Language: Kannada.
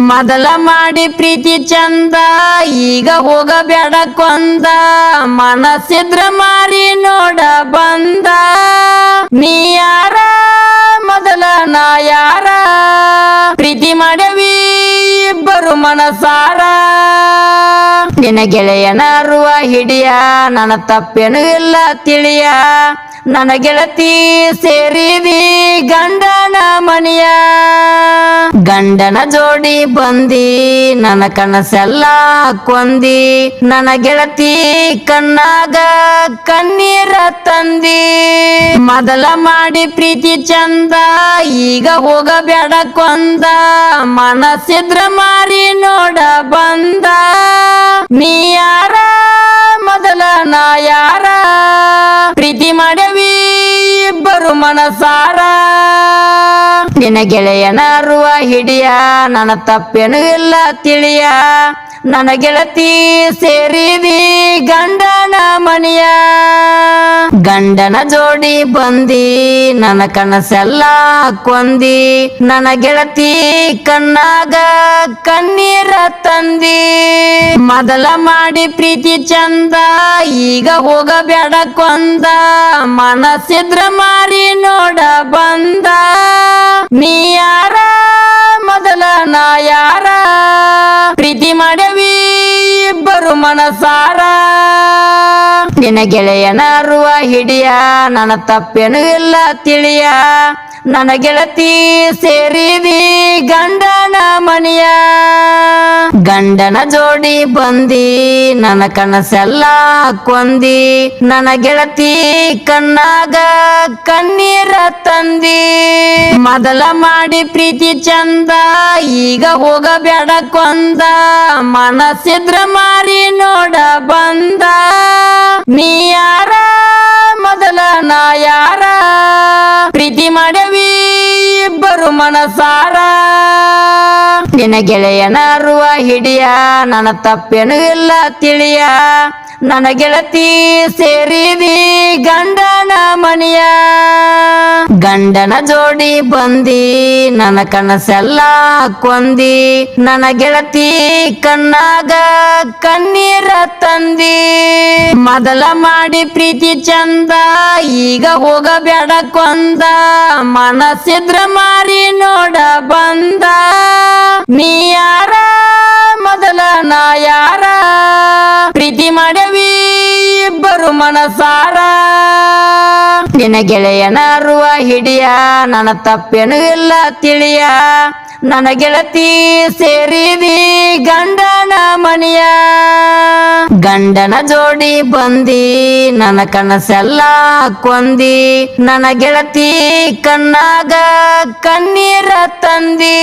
ಮೊದಲ ಮಾಡಿ ಪ್ರೀತಿ ಚಂದ ಈಗ ಹೋಗಬೇಡ ಕೊಂದ ಮನಸ್ಸಿದ್ರ ಮಾರಿ ನೋಡ ಬಂದ ನೀ ಯಾರ ಮೊದಲ ನಾ ಯಾರ ಪ್ರೀತಿ ಮಾಡವಿ ಇಬ್ಬರು ಮನಸಾರ ನಿನ್ನ ಗೆಳೆಯನ ರುವ ಹಿಡಿಯ ನನ್ನ ತಪ್ಪೇನು ಇಲ್ಲ ತಿಳಿಯ ನನ್ನ ಗೆಳತಿ ಸೇರಿದಿ ಗಂಡನ ಮನೆಯ ಗಂಡನ ಜೋಡಿ ಬಂದಿ ನನ್ನ ಕನಸೆಲ್ಲ ಕೊಂದಿ ನನ್ನ ಗೆಳತಿ ಕಣ್ಣಾಗ ಕಣ್ಣೀರ ತಂದಿ ಮೊದಲ ಮಾಡಿ ಪ್ರೀತಿ ಚಂದ ಈಗ ಹೋಗಬೇಡ ಕೊಂದ ಮನಸ್ಸಿದ್ರ ಮಾರಿ ನೋಡ ಬಂದ ನೀ ಯಾರ ಮೊದಲ ನಾ ಯಾರ ಪ್ರೀತಿ ಮಾಡವಿ ಇಬ್ಬರು ಮನಸಾರ ನಿನ್ನ ಗೆಳೆಯನ ರುವ ಹಿಡಿಯ ನನ್ನ ತಪ್ಪೇನು ಇಲ್ಲ ತಿಳಿಯ ನನ್ನ ಗೆಳತಿ ಸೇರಿದಿ ಗಂಡನ ಮನೆಯ ಗಂಡನ ಜೋಡಿ ಬಂದಿ ನನ್ನ ಕನಸೆಲ್ಲ ಕೊಂದಿ ನನ್ನ ಗೆಳತಿ ಕಣ್ಣಾಗ ಕಣ್ಣೀರ ತಂದಿ ಮೊದಲ ಮಾಡಿ ಪ್ರೀತಿ ಚಂದ ಈಗ ಹೋಗಬೇಡ ಕೊಂದ ಮನಸ್ಸಿದ್ರ ಮಾರಿ ನೋಡ ಬಂದ ನೀ ಯಾರ ಮೊದಲ ನಾ ಯಾರ ಪ್ರೀತಿ ಮಾಡವಿ ಇಬ್ಬರು ಮನಸಾರ ನಿನ್ನ ಗೆಳೆಯನ ರುವ ಹಿಡಿಯ ನನ್ನ ತಪ್ಪೇನು ಇಲ್ಲ ತಿಳಿಯ ನನ್ನ ಗೆಳತಿ ಸೇರಿದಿ ಗಂಡನ ಮನೆಯ ಗಂಡನ ಜೋಡಿ ಬಂದಿ ನನ್ನ ಕನಸೆಲ್ಲ ಕೊಂದಿ ನನ್ನ ಗೆಳತಿ ಕಣ್ಣಾಗ ಕಣ್ಣೀರ ತಂದಿ ಮೊದಲ ಮಾಡಿ ಪ್ರೀತಿ ಚಂದ ಈಗ ಹೋಗಬೇಡ ಕೊಂದ ಮನಸ್ಸಿದ್ರ ಮಾರಿ ನೋಡ ಬಂದ ನೀ ಯಾರ ಮೊದಲ ನಾ ಯಾರ ಪ್ರೀತಿ ಮಾಡವಿ ಇಬ್ಬರು ಮನಸಾರ ನಿನ್ನ ಗೆಳೆಯನ ರುವ ಹಿಡಿಯ ನನ್ನ ತಪ್ಪೇನು ಇಲ್ಲ ತಿಳಿಯ ನನ್ನ ಗೆಳತಿ ಸೇರಿದಿ ಗಂಡನ ಮನೆಯ ಗಂಡನ ಜೋಡಿ ಬಂದಿ ನನ್ನ ಕನಸೆಲ್ಲ ಕೊಂದಿ ನನ್ನ ಗೆಳತಿ ಕಣ್ಣಾಗ ಕಣ್ಣೀರ ತಂದಿ ಮೊದಲ ಮಾಡಿ ಪ್ರೀತಿ ಚಂದ ಈಗ ಹೋಗಬೇಡ ಕೊಂದ ಮನಸ್ಸಿದ್ರ ಮಾರಿ ನೋಡ ಬಂದ ನೀ ಯಾರ ಮೊದಲ ನಾ ಯಾರ ಪ್ರೀತಿ ಮಾಡವಿ ಇಬ್ಬರು ಮನಸಾರ ನಿನ್ನ ಗೆಳೆಯನ ರುವ ಹಿಡಿಯ ನನ್ನ ತಪ್ಪೇನು ಇಲ್ಲ ತಿಳಿಯ ನನ್ನ ಗೆಳತಿ ಸೇರಿದಿ ಗಂಡನ ಮನೆಯ ಗಂಡನ ಜೋಡಿ ಬಂದಿ ನನ್ನ ಕನಸೆಲ್ಲ ಕೊಂದಿ ನನ್ನ ಗೆಳತಿ ಕಣ್ಣಾಗ ಕಣ್ಣೀರ ತಂದಿ